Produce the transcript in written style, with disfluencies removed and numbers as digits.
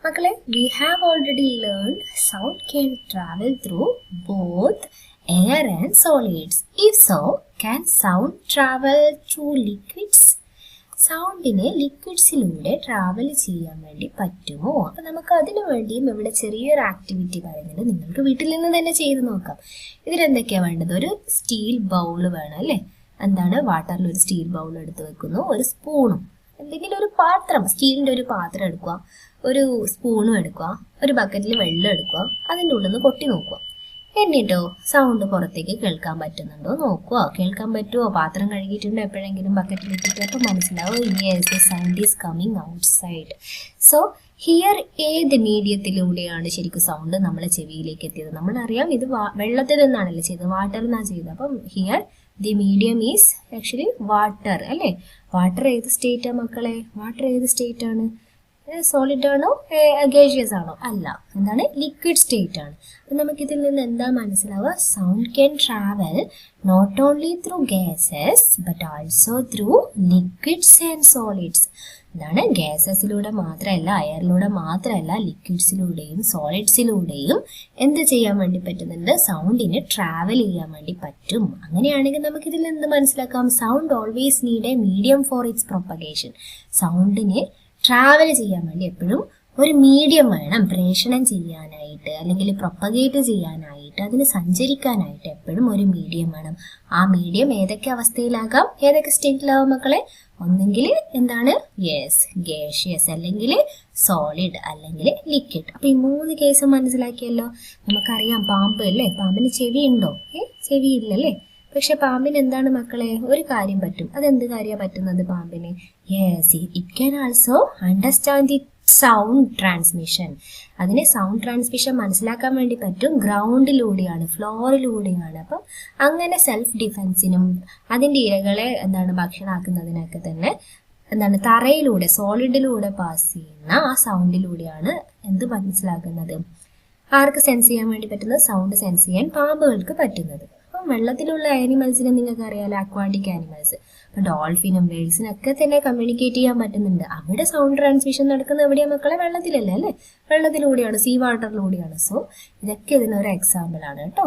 മക്കളെ, we have already learned sound can travel through both air and solids. If so, can sound travel through liquids? സൗണ്ടിനെ ലിക്വിഡ്സിലൂടെ travel ചെയ്യാൻ വേണ്ടി പറ്റുമോ? അപ്പം നമുക്ക് അതിനു വേണ്ടിയും ഇവിടെ ചെറിയൊരു ആക്ടിവിറ്റി പറയുന്നുണ്ട്. നിങ്ങൾക്ക് വീട്ടിൽ നിന്ന് തന്നെ ചെയ്ത് നോക്കാം. ഇതിലെന്തൊക്കെയാണ് വേണ്ടത്? ഒരു സ്റ്റീൽ ബൗൾ വേണം അല്ലേ? എന്താണ്, വാട്ടറിൽ ഒരു സ്റ്റീൽ ബൗൾ എടുത്ത് വെക്കുന്നു, ഒരു സ്പൂണും എന്തെങ്കിലും ഒരു പാത്രം, സ്റ്റീലിൻ്റെ ഒരു പാത്രം എടുക്കുക, ഒരു സ്പൂണും എടുക്കുക, ഒരു ബക്കറ്റിൽ വെള്ളം എടുക്കുക, അതിൻ്റെ ഉള്ളിൽ നിന്ന് കൊട്ടി നോക്കുക. എന്നിട്ടോ സൗണ്ട് പുറത്തേക്ക് കേൾക്കാൻ പറ്റുന്നുണ്ടോ നോക്കുക. കേൾക്കാൻ പറ്റുമോ? പാത്രം കഴുകിയിട്ടുണ്ടോ എപ്പോഴെങ്കിലും ബക്കറ്റിലിട്ടിട്ട്? അപ്പോൾ മനസ്സിലാവും yes, the sound is coming outside. So here ഏത് മീഡിയത്തിലൂടെയാണ് ശരിക്കും സൗണ്ട് നമ്മളെ ചെവിയിലേക്ക് എത്തിയത്? നമ്മളറിയാം ഇത് വെള്ളത്തിൽ നിന്നാണല്ലോ ചെയ്തത്, വാട്ടറിൽ നിന്നാണ് ചെയ്തത്. അപ്പം here the medium is actually water അല്ലേ? വാട്ടർ ഏത് സ്റ്റേറ്റാണ് മക്കളെ? വാട്ടർ ഏത് സ്റ്റേറ്റ് ആണ്? സോളിഡ് ആണോ ഗേഷ്യസ് ആണോ? അല്ല, എന്താണ്? ലിക്വിഡ് സ്റ്റേറ്റ് ആണ്. അപ്പം നമുക്കിതിൽ നിന്ന് എന്താ മനസ്സിലാവുക? Sound can travel not only through gases but also through liquids and solids. എന്താണ്? ഗ്യാസസിലൂടെ മാത്രമല്ല, എയറിലൂടെ മാത്രമല്ല, ലിക്വിഡ്സിലൂടെയും സോളിഡ്സിലൂടെയും എന്ത് ചെയ്യാൻ വേണ്ടി പറ്റുന്നുണ്ട്? സൗണ്ടിന് ട്രാവൽ ചെയ്യാൻ വേണ്ടി പറ്റും. അങ്ങനെയാണെങ്കിൽ നമുക്കിതിൽ നിന്ന് മനസ്സിലാക്കാം, sound always need a medium for its propagation. സൗണ്ടിന് ട്രാവൽ ചെയ്യാൻ വേണ്ടി എപ്പോഴും ഒരു മീഡിയം വേണം, പ്രേഷണം ചെയ്യാനായിട്ട് അല്ലെങ്കിൽ പ്രൊപ്പഗേറ്റ് ചെയ്യാനായിട്ട്, അതിന് സഞ്ചരിക്കാനായിട്ട് എപ്പോഴും ഒരു മീഡിയം വേണം. ആ മീഡിയം ഏതൊക്കെ അവസ്ഥയിലാകാം, ഏതൊക്കെ സ്റ്റേറ്റിലാവും മക്കളെ? ഒന്നെങ്കിൽ എന്താണ്? യെസ്, ഗേഷ്യസ്, അല്ലെങ്കിൽ സോളിഡ്, അല്ലെങ്കിൽ ലിക്വിഡ്. അപ്പം ഈ 3 കേസ് മനസ്സിലാക്കിയല്ലോ. നമുക്കറിയാം പാമ്പ് അല്ലേ, പാമ്പിന് ചെവി ഉണ്ടോ? ചെവിയില്ലല്ലേ? പക്ഷെ പാമ്പിന് എന്താണ് മക്കളെ? ഒരു കാര്യം പറ്റും. അതെന്ത് കാര്യമാണ് പറ്റുന്നത് പാമ്പിന്? Yes, it can also understand the sound transmission. അതിനെ സൗണ്ട് ട്രാൻസ്മിഷൻ മനസ്സിലാക്കാൻ വേണ്ടി പറ്റും ഗ്രൗണ്ടിലൂടെയാണ്, ഫ്ലോറിലൂടെയാണ്. അപ്പം അങ്ങനെ സെൽഫ് ഡിഫെൻസിനും അതിൻ്റെ ഇരകളെ ഭക്ഷണമാക്കുന്നതിനൊക്കെ തന്നെ തറയിലൂടെ, സോളിഡിലൂടെ പാസ് ചെയ്യുന്ന ആ സൗണ്ടിലൂടെയാണ് എന്ത് മനസ്സിലാക്കുന്നത്? ആർക്ക് സെൻസ് ചെയ്യാൻ വേണ്ടി പറ്റുന്നത്? സൗണ്ട് സെൻസ് ചെയ്യാൻ പാമ്പുകൾക്ക് പറ്റുന്നത്. അപ്പം വെള്ളത്തിലുള്ള ആനിമൽസിനെ നിങ്ങൾക്ക് അറിയാമല്ലോ, അക്വാട്ടിക് ആനിമൽസ്. അപ്പം ഡോൾഫിനും വെയിൽസിനും ഒക്കെ തന്നെ കമ്മ്യൂണിക്കേറ്റ് ചെയ്യാൻ പറ്റുന്നുണ്ട്. അവിടെ സൗണ്ട് ട്രാൻസ്മിഷൻ നടക്കുന്നത് എവിടെയാണ് മക്കളെ? വെള്ളത്തിലല്ലേ അല്ലേ? വെള്ളത്തിലൂടെയാണ്, സീ വാട്ടറിലൂടെയാണ്. സോ ഇതൊക്കെ ഇതിനൊരു എക്സാമ്പിൾ ആണ് കേട്ടോ.